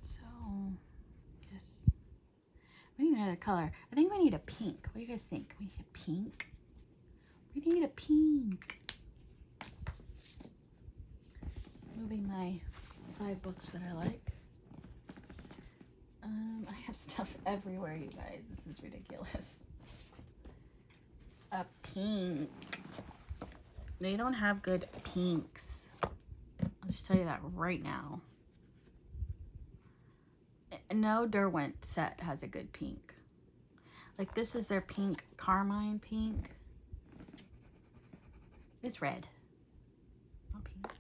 So yes, we need another color. I think we need a pink. What do you guys think? We need a pink. We need a pink. Moving my 5 books that I like. I have stuff everywhere, you guys. This is ridiculous. A pink. They don't have good pinks. I'll just tell you that right now. No Derwent set has a good pink. Like this is their pink, carmine pink. It's red. Not pink.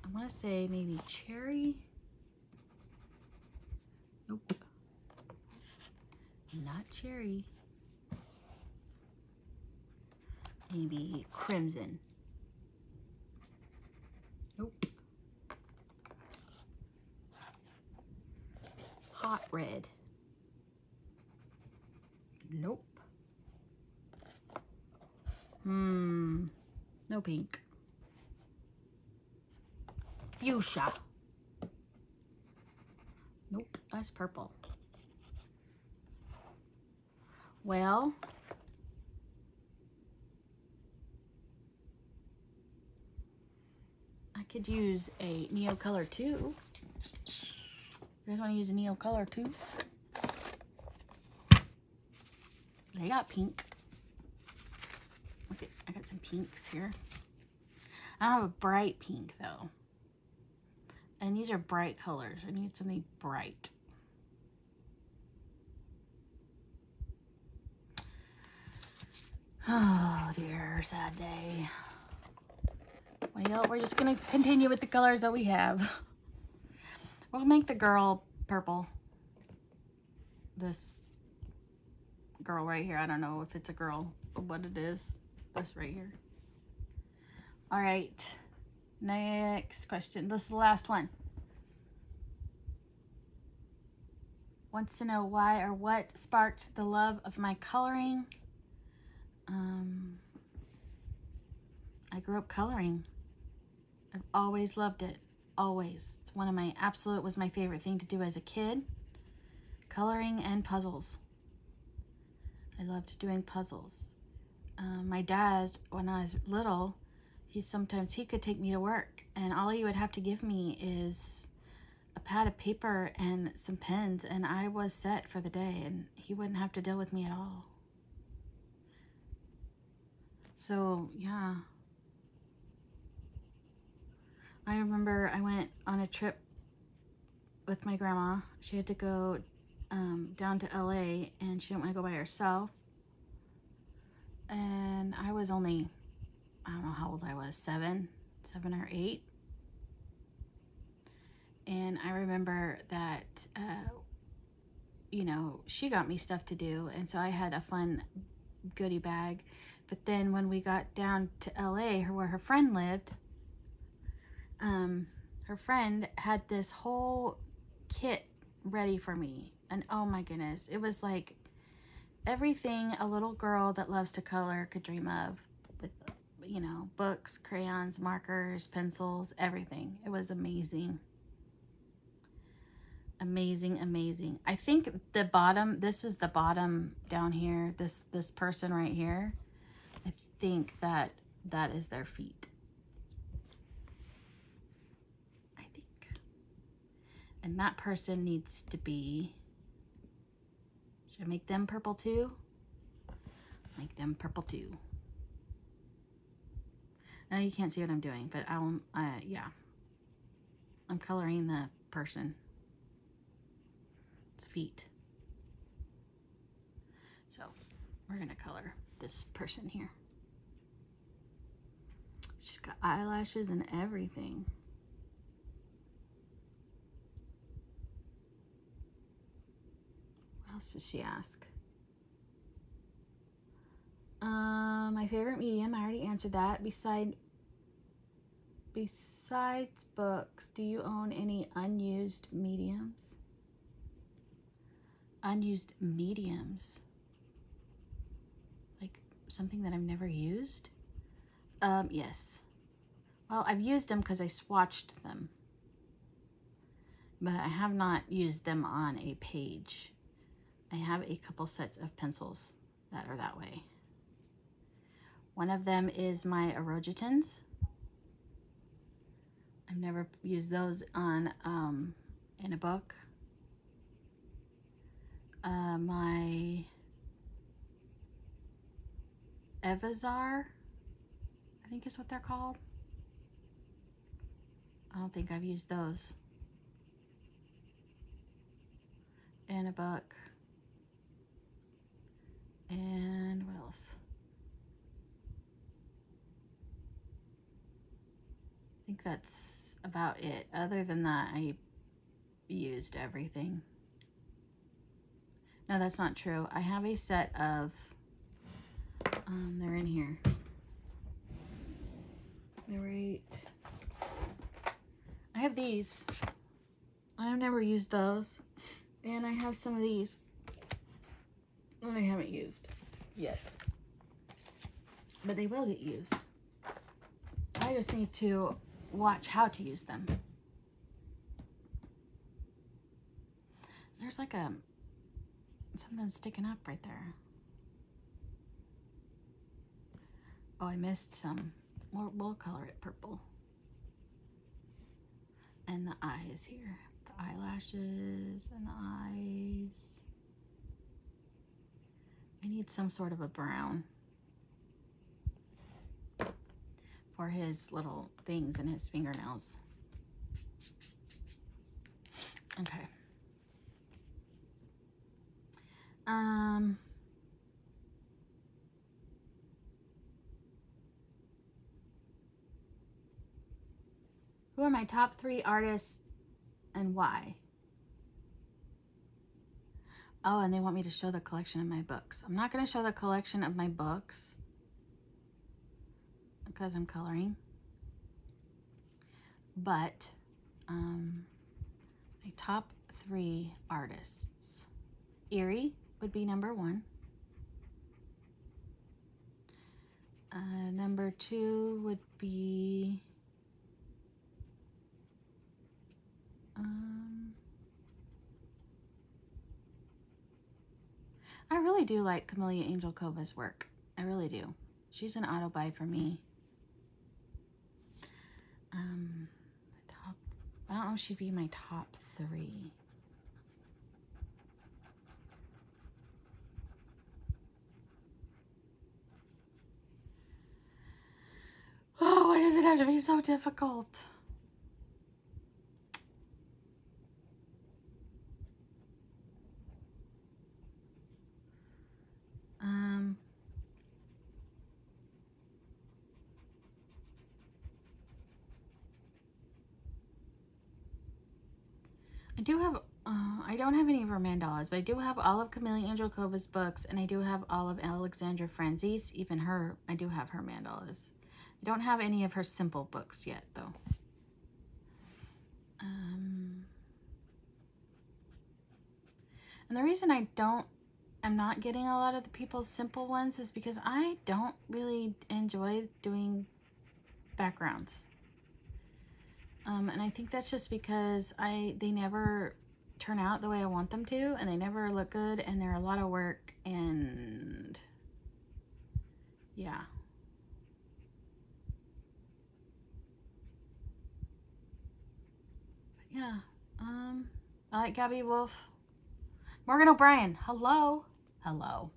I want to say maybe cherry. Nope. Not cherry. Maybe crimson. Nope. Hot red. Nope. No pink. Fuchsia. Nope, that's purple. Well, I could use a Neo color too. You guys want to use a Neo color too? They got pink. Look at, I got some pinks here. I don't have a bright pink though. And these are bright colors. I need something bright. Oh dear, sad day. Well, we're just gonna continue with the colors that we have. We'll make the girl purple. This girl right here. I don't know if it's a girl or what it is. This right here. All right. Next question. This is the last one. Wants to know why or what sparked the love of my coloring. I grew up coloring. I've always loved it. Always. It's one of my was my favorite thing to do as a kid. Coloring and puzzles. I loved doing puzzles. My dad, when I was little, sometimes he could take me to work and all he would have to give me is a pad of paper and some pens and I was set for the day and he wouldn't have to deal with me at all. So yeah, I remember I went on a trip with my grandma. She had to go down to LA and she didn't want to go by herself. And I was only, I don't know how old I was, 7 or 8. And I remember that, you know, she got me stuff to do. And so I had a fun goodie bag. But then when we got down to LA, where her friend lived, her friend had this whole kit ready for me. And oh my goodness, it was like everything a little girl that loves to color could dream of, with, you know, books, crayons, markers, pencils, everything. It was amazing. Amazing, amazing. I think the bottom, this is the bottom down here, this person right here, I think that is their feet. I think. And that person needs to be, should I make them purple too? Make them purple too. Now you can't see what I'm doing, but yeah. I'm coloring the person. It's feet. So we're gonna color this person here. She's got eyelashes and everything. What else does she ask? My favorite medium, I already answered that. Besides books, do you own any unused mediums? Unused mediums? Like something that I've never used? Yes. Well, I've used them because I swatched them. But I have not used them on a page. I have a couple sets of pencils that are that way. One of them is my Orojitons. I've never used those on in a book. My Evazar, I think is what they're called. I don't think I've used those in a book. And what else? I think that's about it. Other than that, I used everything. No, that's not true. I have a set of, they're in here. They're right. I have these. I've never used those. And I have some of these that I haven't used yet. But they will get used. I just need to watch how to use them. There's like something sticking up right there. Oh, I missed some. We'll color it purple. and the eyes here. The eyelashes and the eyes. I need some sort of a brown for his little things in his fingernails. Okay. Who are my top 3 artists and why? Oh, and they want me to show the collection of my books. I'm not going to show the collection of my books because I'm coloring. But my top 3 artists. Erie would be number 1. Number 2 would be I really do like Camellia Angel Cova's work. I really do. She's an auto buy for me. I don't know if she'd be my top 3. Oh, why does it have to be so difficult? I do have, I don't have any of her mandalas, but I do have all of Camellia Angel Cova's books, and I do have all of Alexandra Franzi's, even her, I do have her mandalas. I don't have any of her simple books yet, though. And the reason I'm not getting a lot of the people's simple ones is because I don't really enjoy doing backgrounds. And I think that's just because they never turn out the way I want them to, and they never look good, and they're a lot of work, and yeah. But yeah, I like Gabby Wolf. Morgan O'Brien, hello. Hello.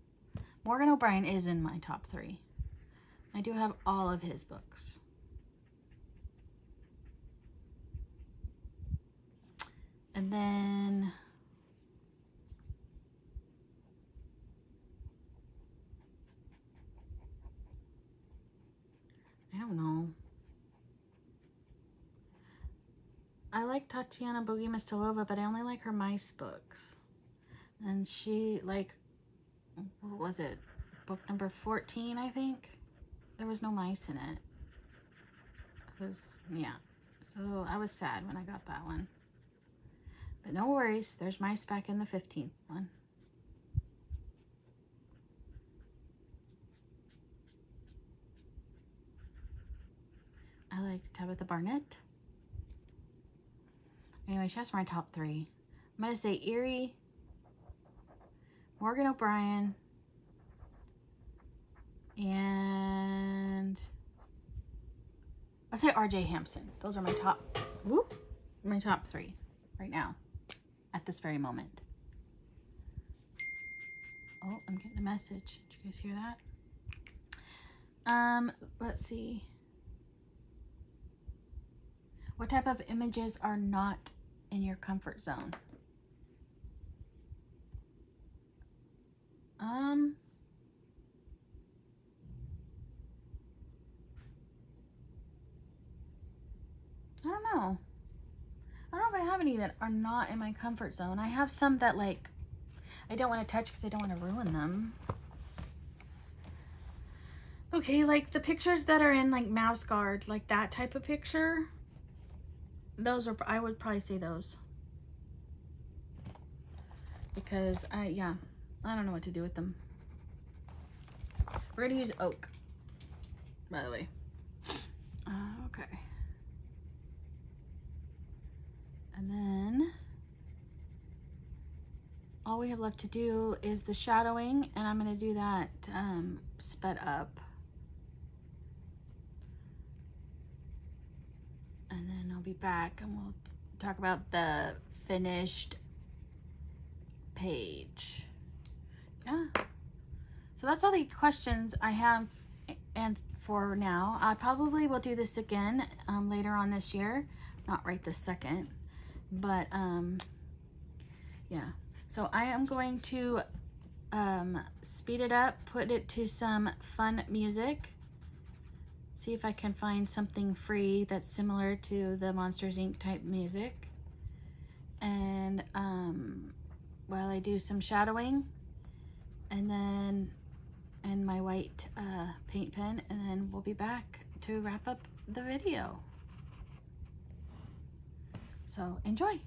Morgan O'Brien is in my top 3. I do have all of his books. And then I don't know. I like Tatiana Bogomilova, but I only like her mice books. And she, like, what was it? Book number 14, I think? There was no mice in it. It was, yeah. So I was sad when I got that one. But no worries, there's mice back in the 15th one. I like Tabitha Barnett. Anyway, she has my top 3. I'm going to say Erie, Morgan O'Brien, and I'll say RJ Hampson. Those are my top, my top 3 right now at this very moment. Oh, I'm getting a message. Did you guys hear that? Let's see. What type of images are not in your comfort zone? I don't know. I don't know if I have any that are not in my comfort zone. I have some that, like, I don't want to touch because I don't want to ruin them. Okay, like the pictures that are in, like, Mouse Guard, like that type of picture. Those are, I would probably say those. Because, yeah, I don't know what to do with them. We're going to use oak, by the way. Okay. And then all we have left to do is the shadowing, and I'm going to do that sped up. And then I'll be back and we'll talk about the finished page. Yeah. So that's all the questions I have and for now. I probably will do this again later on this year. Not right this second, but yeah. So I am going to speed it up, put it to some fun music, see if I can find something free that's similar to the Monsters Inc. type music. And while I do some shadowing, and then my white paint pen, and then we'll be back to wrap up the video. So enjoy.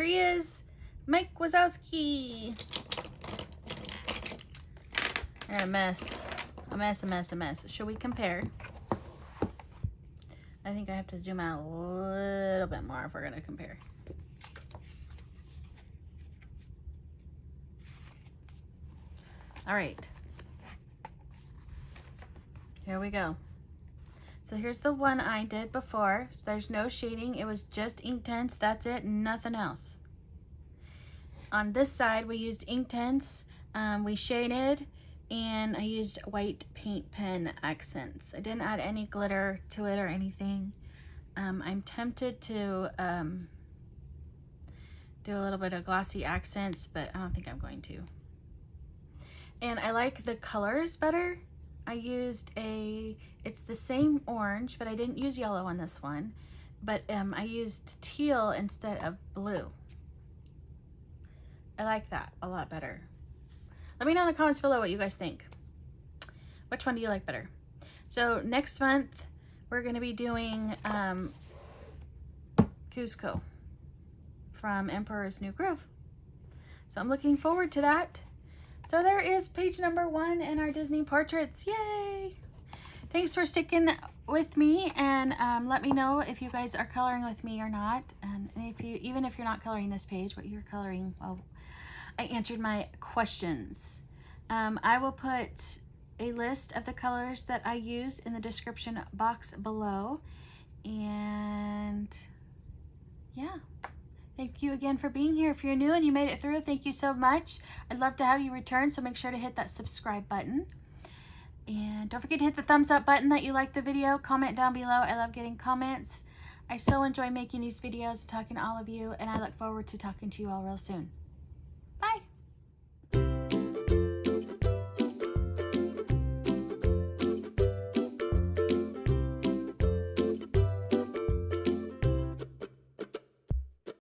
he is, Mike Wisowski. And a mess. A mess. Should we compare? I think I have to zoom out a little bit more if we're going to compare. All right. Here we go. So here's the one I did before. There's no shading. It was just Inktense. That's it. Nothing else. On this side, we used Inktense. We shaded. And I used white paint pen accents. I didn't add any glitter to it or anything. I'm tempted to do a little bit of glossy accents, but I don't think I'm going to. And I like the colors better. I used it's the same orange, but I didn't use yellow on this one. But I used teal instead of blue. I like that a lot better. Let me know in the comments below what you guys think. Which one do you like better? So next month, we're going to be doing Cusco from Emperor's New Groove. So I'm looking forward to that. So there is page number 1 in our Disney portraits. Yay! Thanks for sticking with me, and let me know if you guys are coloring with me or not. And even if you're not coloring this page, what you're coloring, well, I answered my questions. I will put a list of the colors that I use in the description box below. And yeah, thank you again for being here. If you're new and you made it through, thank you so much. I'd love to have you return, so make sure to hit that subscribe button. And don't forget to hit the thumbs up button that you liked the video. Comment down below. I love getting comments. I so enjoy making these videos, talking to all of you, and I look forward to talking to you all real soon.